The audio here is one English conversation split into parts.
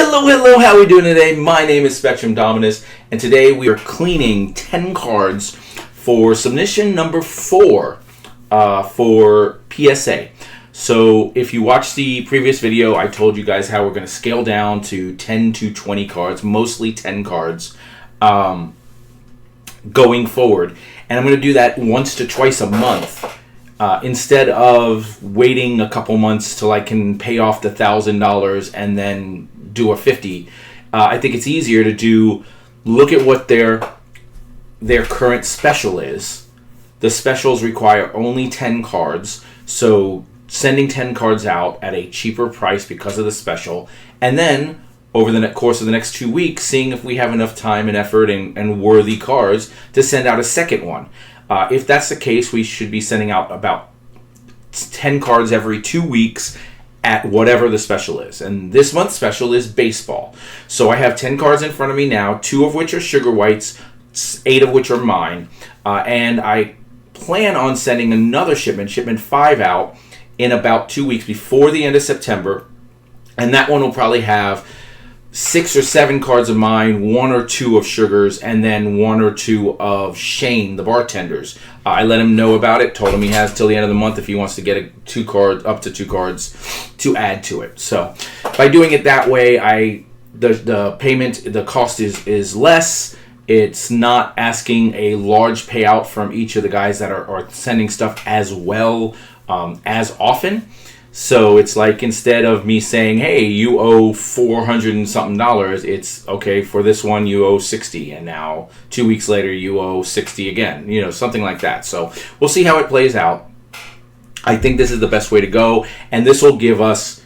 Hello, how are we doing today? My name is Spectrum Dominus, and today we are cleaning 10 cards for submission number 4 for PSA. So if you watched the previous video, I told you guys how we're going to scale down to 10 to 20 cards, mostly 10 cards, going forward. And I'm going to do that once to twice a month. Instead of waiting a couple months till I can pay off the $1,000 and then do a $50, I think it's easier to look at what their current special is. The specials require only 10 cards, so sending 10 cards out at a cheaper price because of the special, and then over the course of the next 2 weeks, seeing if we have enough time and effort and worthy cards to send out a second one. If that's the case, we should be sending out about 10 cards every 2 weeks at whatever the special is. And this month's special is baseball. So I have 10 cards in front of me now, 2 of which are Sugar Whites, 8 of which are mine. And I plan on sending another shipment 5 out in about 2 weeks before the end of September. And that one will probably have 6 or 7 cards of mine, 1 or 2 of Sugar's, and then 1 or 2 of Shane, the bartender's. I let him know about it, told him he has till the end of the month if he wants to get up to 2 cards to add to it. So by doing it that way, the payment, the cost is less. It's not asking a large payout from each of the guys that are sending stuff as well as often. So it's like, instead of me saying, hey, you owe $400 and something, it's okay, for this one you owe $60, and now 2 weeks later you owe $60 again, something like that. So we'll see how it plays out. I think this is the best way to go, and this will give us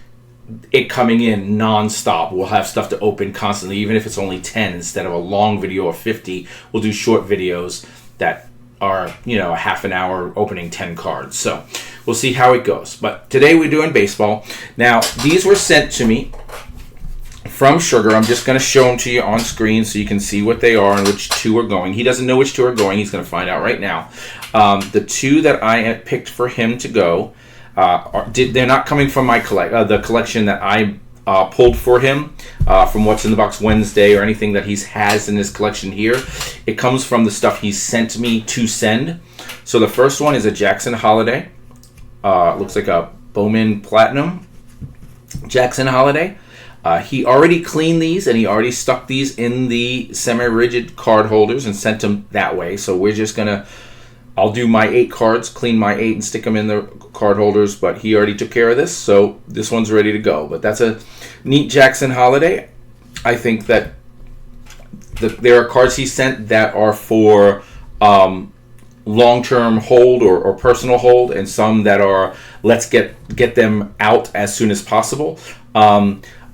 it coming in non-stop. We'll have stuff to open constantly, even if it's only 10 instead of a long video of 50. We'll do short videos that are, a half an hour opening 10 cards. So we'll see how it goes. But today we're doing baseball. Now, these were sent to me from Sugar. I'm just going to show them to you on screen so you can see what they are and which 2 are going. He doesn't know which 2 are going. He's going to find out right now. The 2 that I had picked for him to go, they're not coming from my the collection that I pulled for him from What's in the Box Wednesday or anything that he has in his collection here. It comes from the stuff he sent me to send. So the first one is a Jackson Holiday. Looks like a Bowman Platinum Jackson Holiday. He already cleaned these and he already stuck these in the semi-rigid card holders and sent them that way. So we're just gonna, I'll do my 8 cards, clean my 8 and stick them in the card holders, but he already took care of this, so this one's ready to go. But that's a neat Jackson Holiday. I think that there are cards he sent that are for long-term hold or personal hold, and some that are let's get them out as soon as possible.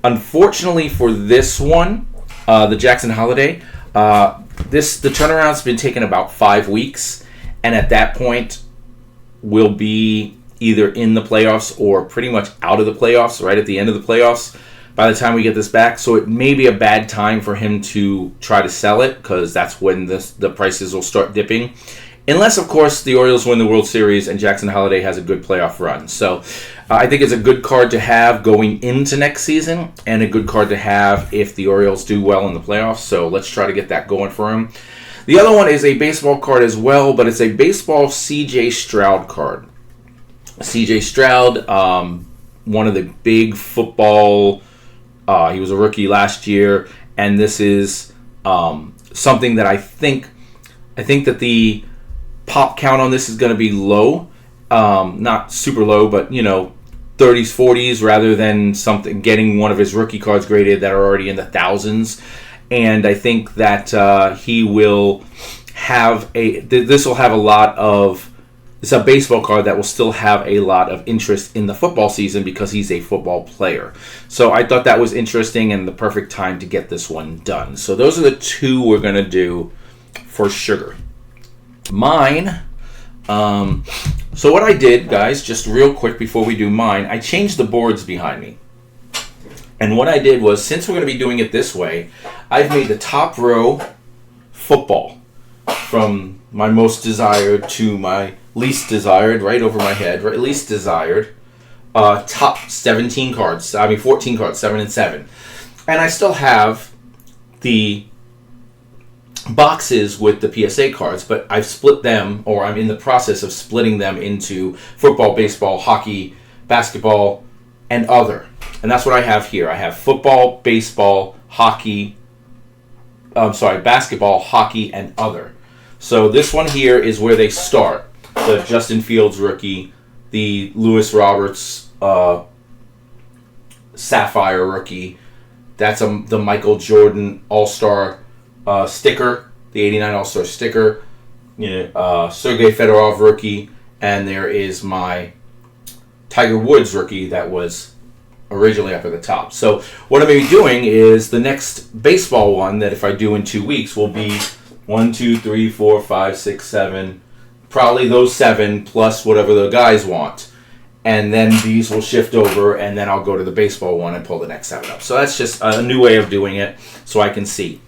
Unfortunately for this one, the Jackson Holiday, the turnaround's been taking about 5 weeks, and at that point we'll be either in the playoffs or pretty much out of the playoffs, right at the end of the playoffs by the time we get this back. So it may be a bad time for him to try to sell it, because that's when the prices will start dipping. Unless, of course, the Orioles win the World Series and Jackson Holiday has a good playoff run. So I think it's a good card to have going into next season, and a good card to have if the Orioles do well in the playoffs. So let's try to get that going for him. The other one is a baseball card as well, but it's a baseball C.J. Stroud card. C.J. Stroud, one of the big football, he was a rookie last year, and this is something that I think that the pop count on this is going to be low, not super low, but 30s, 40s, rather than something getting one of his rookie cards graded that are already in the thousands. And I think that he will have this will have a lot of, it's a baseball card that will still have a lot of interest in the football season because he's a football player. So I thought that was interesting and the perfect time to get this one done. So those are the 2 we're going to do for Sugar. Mine, so what I did, guys, just real quick before we do mine, I changed the boards behind me. And what I did was, since we're going to be doing it this way, I've made the top row football, from my most desired to my least desired, right over my head, right, least desired, top 14 cards, 7 and 7. And I still have the boxes with the PSA cards, but I've split them, or I'm in the process of splitting them into football, baseball, hockey, basketball, and other. And that's what I have here. I have football, baseball, basketball, hockey, and other. So this one here is where they start. The Justin Fields rookie, the Lewis Roberts Sapphire rookie. That's the Michael Jordan All-Star sticker, the 89 All-Star sticker. Sergey Fedorov rookie. And there is my Tiger Woods rookie that was originally up at the top. So what I'm going to be doing is the next baseball one that if I do in 2 weeks will be 1, 2, 3, 4, 5, 6, 7, probably those 7 plus whatever the guys want. And then these will shift over, and then I'll go to the baseball one and pull the next 7 up. So that's just a new way of doing it so I can see.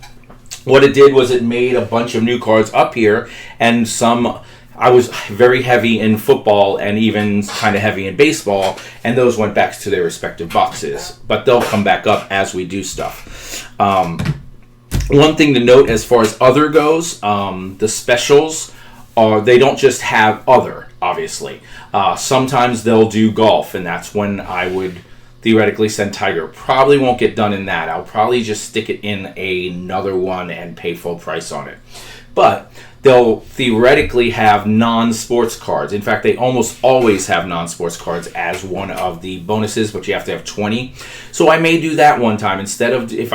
What it did was it made a bunch of new cards up here, and some... I was very heavy in football and even kind of heavy in baseball, and those went back to their respective boxes. But they'll come back up as we do stuff. One thing to note as far as other goes, the specials they don't just have other, obviously. Sometimes they'll do golf, and that's when I would theoretically send Tiger. Probably won't get done in that. I'll probably just stick it in another one and pay full price on it. But they'll theoretically have non-sports cards. In fact, they almost always have non-sports cards as one of the bonuses, but you have to have 20. So I may do that one time. Instead of, if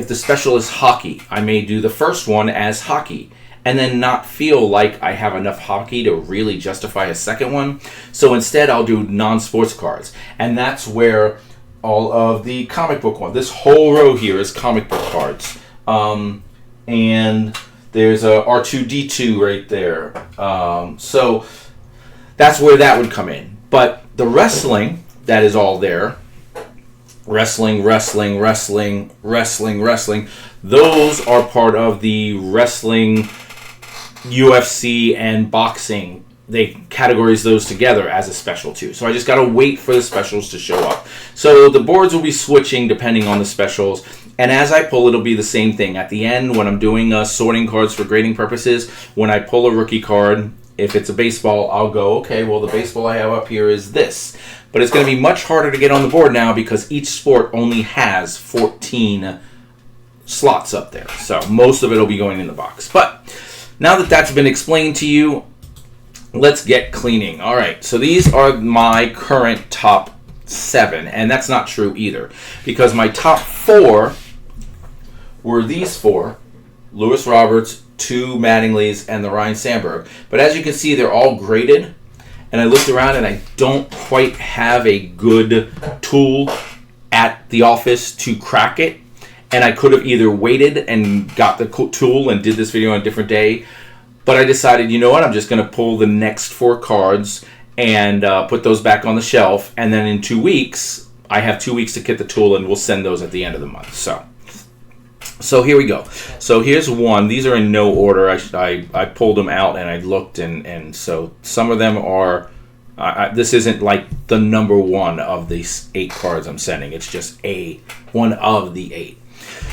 the special is hockey, I may do the first one as hockey and then not feel like I have enough hockey to really justify a second one. So instead, I'll do non-sports cards. And that's where all of the comic book ones, this whole row here is comic book cards. And there's a R2-D2 right there. So that's where that would come in. But the wrestling, that is all there. Wrestling. Those are part of the wrestling, UFC, and boxing. They categorize those together as a special too. So I just got to wait for the specials to show up. So the boards will be switching depending on the specials. And as I pull, it'll be the same thing. At the end, when I'm doing sorting cards for grading purposes, when I pull a rookie card, if it's a baseball, I'll go, okay, well, the baseball I have up here is this. But it's going to be much harder to get on the board now because each sport only has 14 slots up there. So most of it will be going in the box. But now that that's been explained to you, let's get cleaning. All right, so these are my current top 7, and that's not true either because my top 4 were these 4, Lewis Roberts, 2 Mattingleys, and the Ryan Sandberg. But as you can see, they're all graded, and I looked around and I don't quite have a good tool at the office to crack it, and I could have either waited and got the tool and did this video on a different day, but I decided, you know what, I'm just going to pull the next 4 cards and put those back on the shelf, and then in 2 weeks, I have 2 weeks to get the tool, and we'll send those at the end of the month. So here we go. So here's one. These are in no order. I pulled them out, and I looked, and so some of them are, this isn't like the number 1 of these 8 cards I'm sending. It's just one of the 8.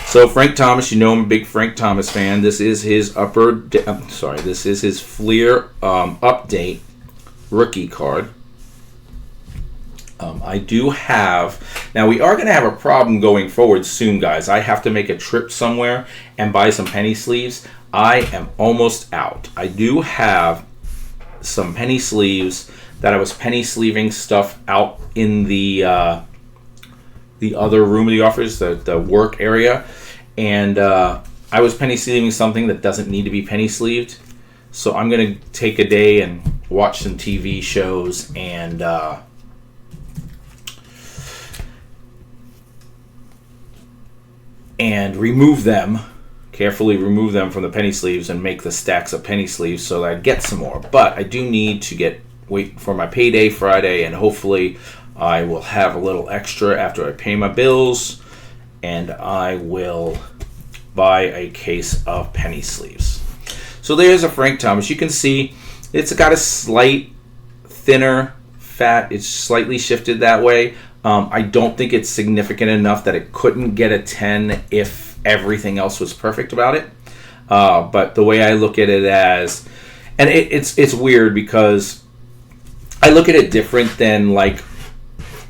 So Frank Thomas, you know I'm a big Frank Thomas fan. This is his this is his Fleer update rookie card. I do have... Now, we are going to have a problem going forward soon, guys. I have to make a trip somewhere and buy some penny sleeves. I am almost out. I do have some penny sleeves that I was penny sleeving stuff out in the other room of the office, the work area. And I was penny sleeving something that doesn't need to be penny sleeved. So I'm going to take a day and watch some TV shows and remove them, carefully remove them from the penny sleeves and make the stacks of penny sleeves so that I get some more. But I do need to wait for my payday Friday, and hopefully I will have a little extra after I pay my bills, and I will buy a case of penny sleeves. So there's a Frank Thomas. You can see it's got a slight thinner fat. It's slightly shifted that way. I don't think it's significant enough that it couldn't get a 10 if everything else was perfect about it. But the way I look at it as, and it's weird because I look at it different than like,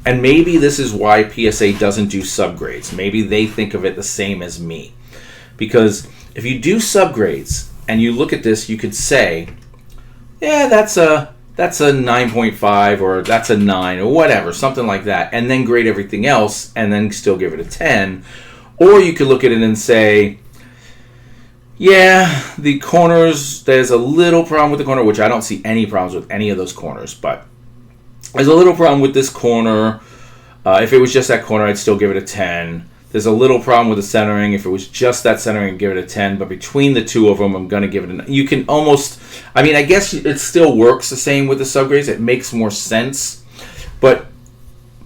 and maybe this is why PSA doesn't do subgrades. Maybe they think of it the same as me. Because if you do subgrades and you look at this, you could say, yeah, that's a 9.5 or that's a 9 or whatever, something like that, and then grade everything else and then still give it a 10. Or you could look at it and say, yeah, the corners, there's a little problem with the corner, which I don't see any problems with any of those corners, but there's a little problem with this corner. If it was just that corner, I'd still give it a 10. There's a little problem with the centering. If it was just that centering, I'd give it a 10. But between the two of them, I'm going to give it a... You can almost... I mean, I guess it still works the same with the subgrades. It makes more sense. But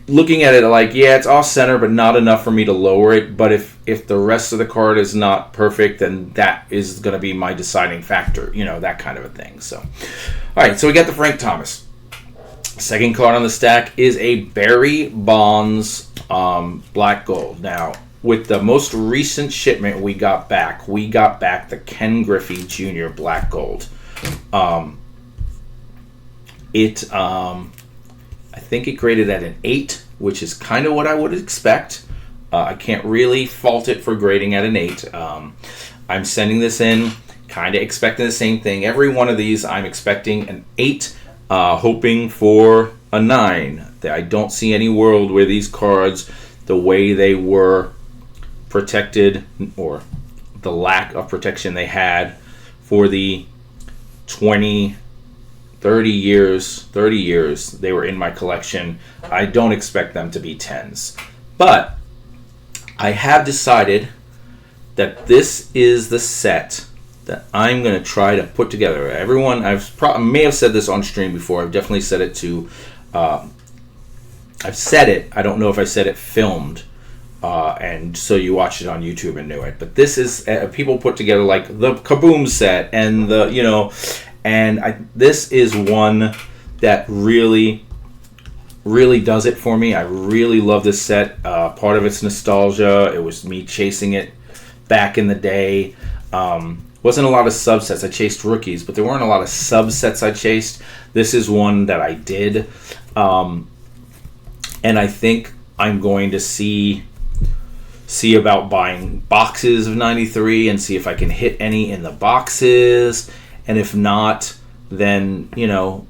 looking at it like, yeah, it's off center, but not enough for me to lower it. But if the rest of the card is not perfect, then that is going to be my deciding factor. You know, that kind of a thing. So, all right, so we got the Frank Thomas. Second card on the stack is a Barry Bonds Black Gold. Now, with the most recent shipment we got back the Ken Griffey Jr. Black Gold. I think it graded at an 8, which is kind of what I would expect. I can't really fault it for grading at an 8. I'm sending this in, kind of expecting the same thing. Every one of these, I'm expecting an 8. Hoping for a 9. I don't see any world where these cards, the way they were protected, or the lack of protection they had for the 20, 30 years they were in my collection, I don't expect them to be 10s. But I have decided that this is the set that I'm going to try to put together. Everyone, I may have said this on stream before. I've definitely said it to... I've said it. I don't know if I said it filmed. And so you watched it on YouTube and knew it. But this is... people put together like the Kaboom set and the, you know... And this is one that really, really does it for me. I really love this set. Part of it's nostalgia. It was me chasing it back in the day. Wasn't a lot of subsets. I chased rookies, but there weren't a lot of subsets I chased. This is one that I did. And I think I'm going to see about buying boxes of 93 and see if I can hit any in the boxes. And if not, then, you know,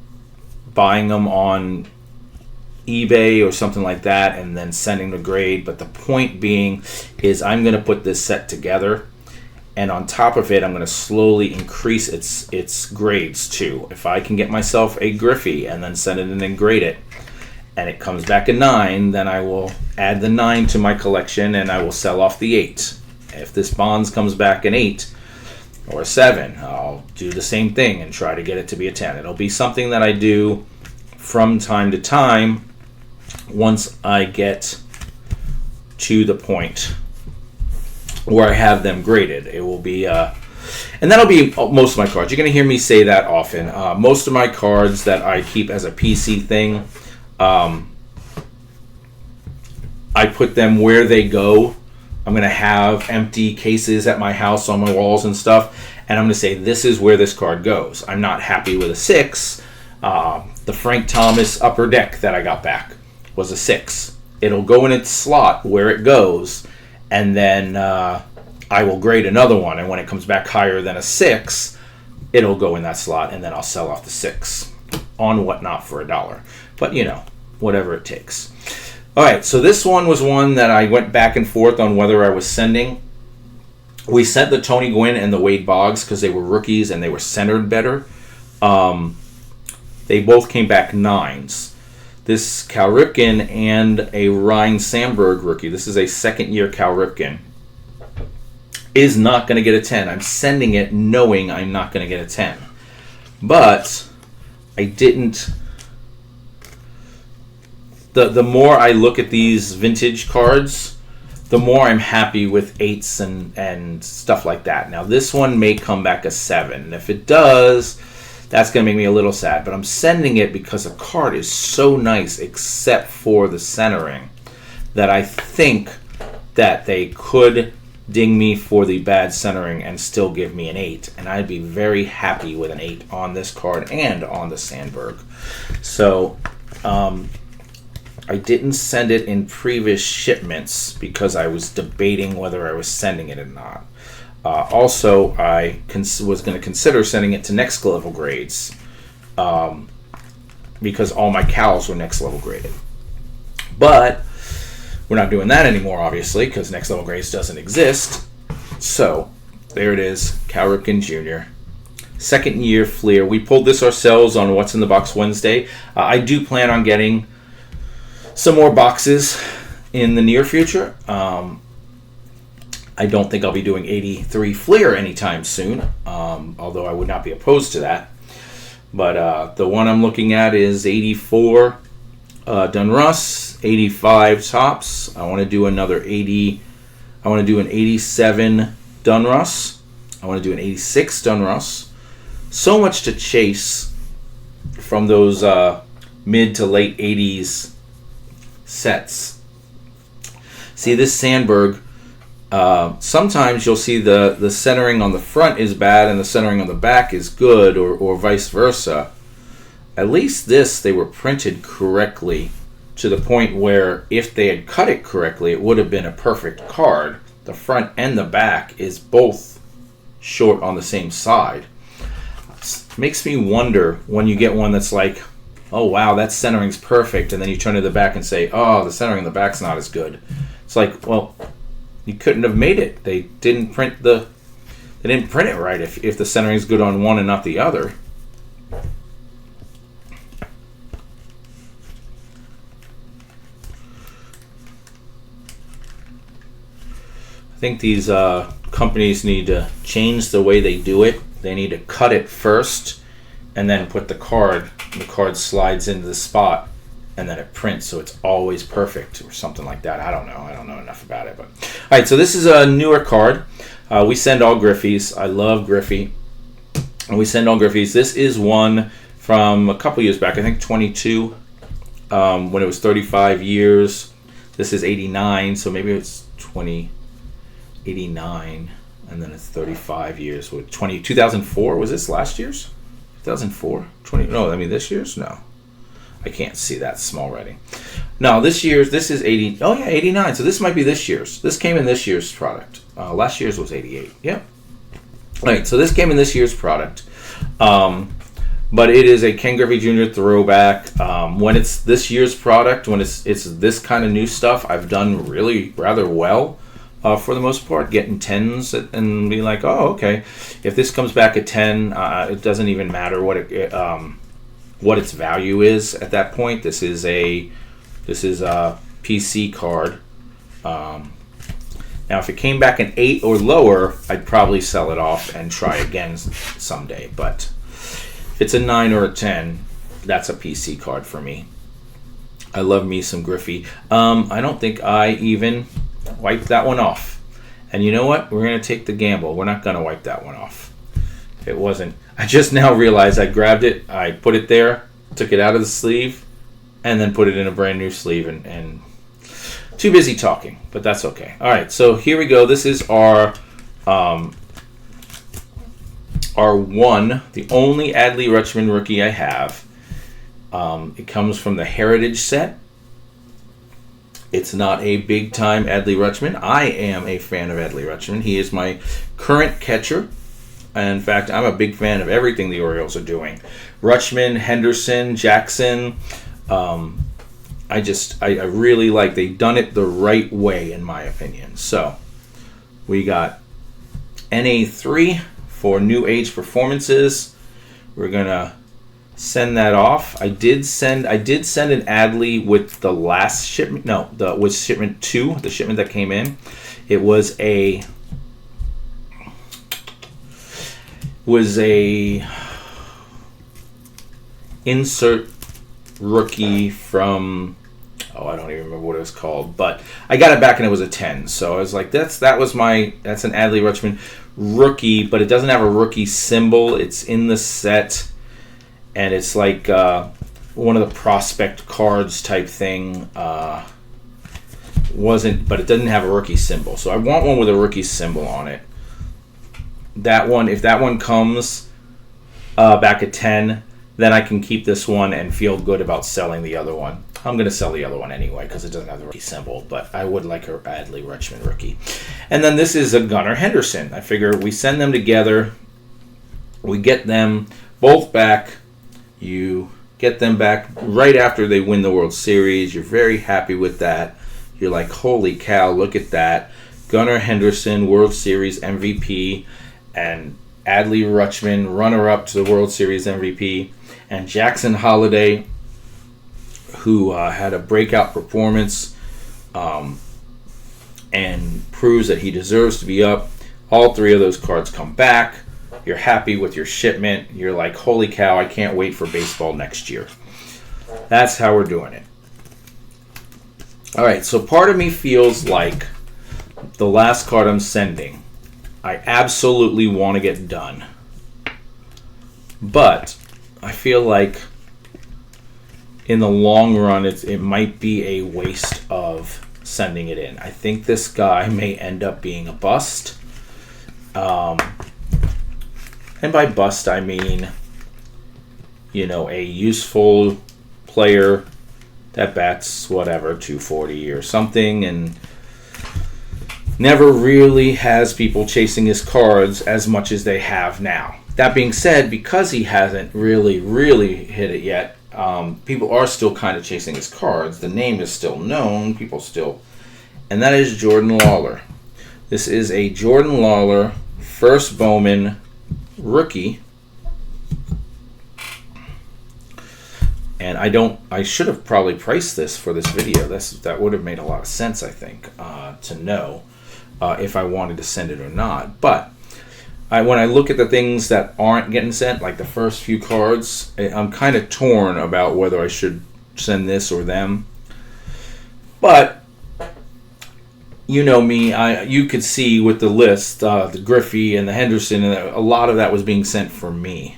buying them on eBay or something like that and then sending the grade. But the point being is I'm going to put this set together. And on top of it, I'm going to slowly increase its grades too. If I can get myself a Griffey and then send it in and grade it, and it comes back a 9, then I will add the 9 to my collection and I will sell off the 8. If this Bonds comes back an 8 or a 7, I'll do the same thing and try to get it to be a 10. It'll be something that I do from time to time once I get to the point where I have them graded. It will be, and that'll be most of my cards. You're going to hear me say that often. Most of my cards that I keep as a PC thing, I put them where they go. I'm going to have empty cases at my house on my walls and stuff, and I'm going to say, this is where this card goes. I'm not happy with a 6. The Frank Thomas Upper Deck that I got back was a 6. It'll go in its slot where it goes, and then I will grade another one, and when it comes back higher than a 6, it'll go in that slot, and then I'll sell off the 6 on Whatnot for $1. But, you know, whatever it takes. All right, so this one was one that I went back and forth on whether I was sending. We sent the Tony Gwynn and the Wade Boggs because they were rookies and they were centered better. They both came back 9s. This Cal Ripken and a Ryan Sandberg rookie, this is a second-year Cal Ripken, is not going to get a 10. I'm sending it knowing I'm not going to get a 10. But I didn't... The more I look at these vintage cards, the more I'm happy with 8s and stuff like that. Now, this one may come back a 7. And if it does, That's going to make me a little sad. But I'm sending it because the card is so nice, except for the centering, that I think that they could ding me for the bad centering and still give me an 8. And I'd be very happy with an 8 on this card and on the Sandberg. So I didn't send it in previous shipments because I was debating whether I was sending it or not. Also, I was going to consider sending it to next level grades because all my cows were next level graded. But we're not doing that anymore, obviously, because next level grades doesn't exist. So there it is, Cal Ripken Jr. Second year Fleer. We pulled this ourselves on What's in the Box Wednesday. I do plan on getting some more boxes in the near future. I don't think I'll be doing 83 Fleer anytime soon, although I would not be opposed to that. But the one I'm looking at is 84 Dunruss, 85 Tops. I want to do another 80. I want to do an 87 Dunruss. I want to do an 86 Dunruss. So much to chase from those mid to late 80s sets. See, this Sandberg, sometimes you'll see the centering on the front is bad and the centering on the back is good, or vice versa. At least this, they were printed correctly to the point where if they had cut it correctly, it would have been a perfect card. The front and the back is both short on the same side. It makes me wonder when you get one that's like, oh wow, that centering's perfect, and then you turn to the back and say, oh, the centering on the back's not as good. It's like, well, you couldn't have made it. They didn't print it right if the centering's good on one and not the other. I think these companies need to change the way they do it. They need to cut it first and then put the card. The card slides into the spot and then it prints so it's always perfect or something like that. I don't know enough about it. But all right, so this is a newer card. We send all Griffies. I love Griffey. And we send all Griffies. This is one from a couple years back, I think 22, when it was 35 years. This is 89, so maybe it's 89, and then it's 35 years with 2004. Was this last year's? 2004? This year's? No. I can't see that small writing. No, this is 80. Oh yeah, 89. So this might be this year's. This came in this year's product. Last year's was 88. Yep. All right, so this came in this year's product. But it is a Ken Griffey Jr. throwback. When it's this year's product, when it's this kind of new stuff, I've done really rather well. For the most part, getting 10s and being like, oh, okay. If this comes back at 10, it doesn't even matter what its value is at that point. This is a PC card. Now, if it came back an 8 or lower, I'd probably sell it off and try again someday. But if it's a 9 or a 10, that's a PC card for me. I love me some Griffey. I don't think I even wipe that one off. And you know what? We're going to take the gamble. We're not going to wipe that one off. It wasn't. I just now realized I grabbed it, I put it there, took it out of the sleeve, and then put it in a brand new sleeve and too busy talking, but that's okay. All right, so here we go. This is our one, the only Adley Rutschman rookie I have. It comes from the Heritage set. It's not a big-time Adley Rutschman. I am a fan of Adley Rutschman. He is my current catcher. In fact, I'm a big fan of everything the Orioles are doing. Rutschman, Henderson, Jackson. I really like, they've done it the right way, in my opinion. So, we got NA3 for New Age Performances. We're going to send that off. I did send an Adley with the last shipment. No, with shipment 2, the shipment that came in. It was a insert rookie from, I don't even remember what it was called, but I got it back and it was a 10. So I was like, that's an Adley Rutschman rookie, but it doesn't have a rookie symbol. It's in the set. and it's like one of the prospect cards type thing. Wasn't, but it doesn't have a rookie symbol. So I want one with a rookie symbol on it. That one, if that one comes back at 10, then I can keep this one and feel good about selling the other one. I'm going to sell the other one anyway because it doesn't have the rookie symbol, but I would like a Adley Rutschman rookie. And then this is a Gunnar Henderson. I figure we send them together. We get them both back. You get them back right after they win the World Series. You're very happy with that. You're like, holy cow, look at that. Gunnar Henderson, World Series MVP, and Adley Rutschman, runner-up to the World Series MVP, and Jackson Holliday, who had a breakout performance and proves that he deserves to be up. All three of those cards come back. You're happy with your shipment. You're like, holy cow, I can't wait for baseball next year. That's how we're doing it. All right, so part of me feels like the last card I'm sending, I absolutely want to get done. But I feel like in the long run, it might be a waste of sending it in. I think this guy may end up being a bust. And by bust, I mean, a useful player that bats, whatever, 240 or something, and never really has people chasing his cards as much as they have now. That being said, because he hasn't really hit it yet, people are still kind of chasing his cards. The name is still known. People still... And that is Jordan Lawler. This is a Jordan Lawler first Bowman rookie. And I should have probably priced this for this video. That would have made a lot of sense, I think, to know if I wanted to send it or not. But when I look at the things that aren't getting sent, like the first few cards, I'm kind of torn about whether I should send this or them. But you know me, you could see with the list, the Griffey and the Henderson, and a lot of that was being sent for me.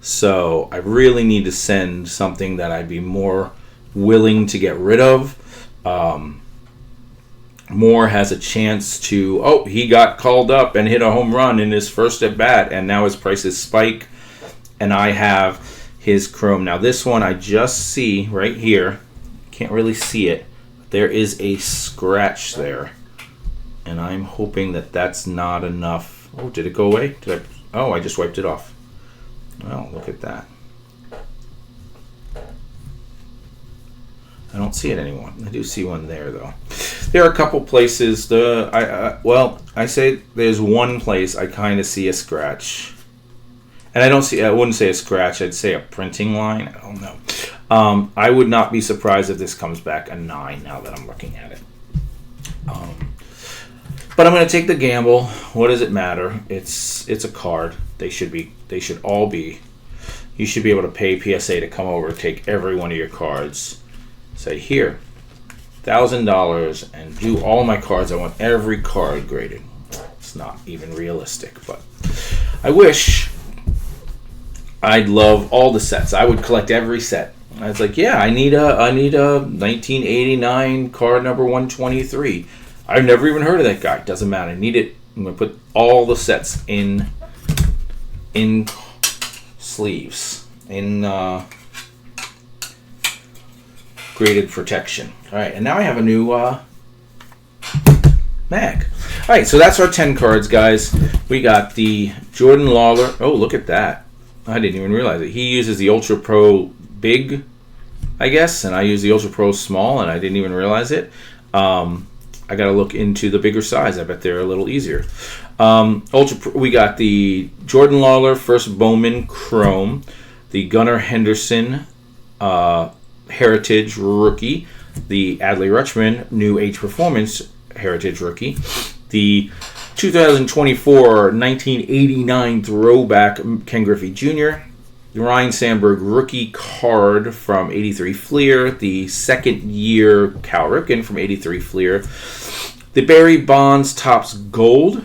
So I really need to send something that I'd be more willing to get rid of. Moore has a chance to, he got called up and hit a home run in his first at bat, and now his prices spike, and I have his chrome. Now this one I just see right here, can't really see it, but there is a scratch there, and I'm hoping that that's not enough. Oh, did it go away? I just wiped it off. Well, look at that. I don't see it anymore. I do see one there, though. There are a couple places. I say there's one place I kind of see a scratch, and I wouldn't say a scratch. I'd say a printing line. I don't know. I would not be surprised if this comes back a 9 now that I'm looking at it. But I'm going to take the gamble. What does it matter? It's a card. They should all be. You should be able to pay PSA to come over, take every one of your cards, say here, $1,000, and do all my cards. I want every card graded. It's not even realistic, but I wish. I'd love all the sets. I would collect every set. I was like, yeah, I need a 1989 card number 123. I've never even heard of that guy. Doesn't matter. I need it. I'm gonna put all the sets in sleeves, in graded protection. All right, and now I have a new mag. All right, so that's our 10 cards, guys. We got the Jordan Lawler. Oh, look at that. I didn't even realize it. He uses the Ultra Pro Big, I guess, and I use the Ultra Pro Small, and I didn't even realize it. I got to look into the bigger size. I bet they're a little easier. We got the Jordan Lawler first Bowman Chrome, the Gunnar Henderson Heritage Rookie, the Adley Rutschman New Age Performance Heritage Rookie, the 2024 1989 Throwback Ken Griffey Jr., the Ryan Sandberg Rookie Card from 83 Fleer, the second year Cal Ripken from 83 Fleer, the Barry Bonds Topps Gold,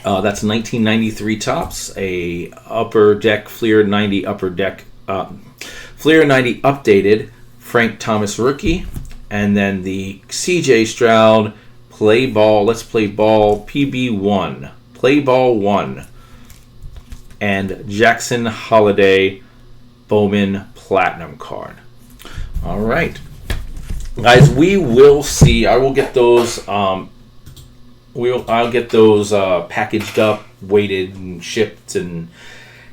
That's 1993 tops, a Upper Deck Fleer 90 Fleer 90 updated Frank Thomas rookie, and then the CJ Stroud Play Ball, Let's Play Ball PB1, Play Ball 1, and Jackson Holiday Bowman Platinum card. All right, guys, we will see. I will get those. I'll get those packaged up, weighted, and shipped, and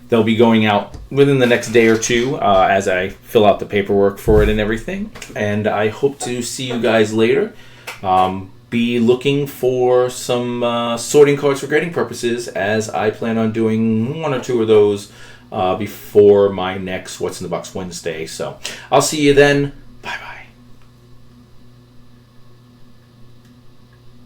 they'll be going out within the next day or two as I fill out the paperwork for it and everything. And I hope to see you guys later. Be looking for some sorting cards for grading purposes, as I plan on doing one or two of those before my next What's in the Box Wednesday. So I'll see you then.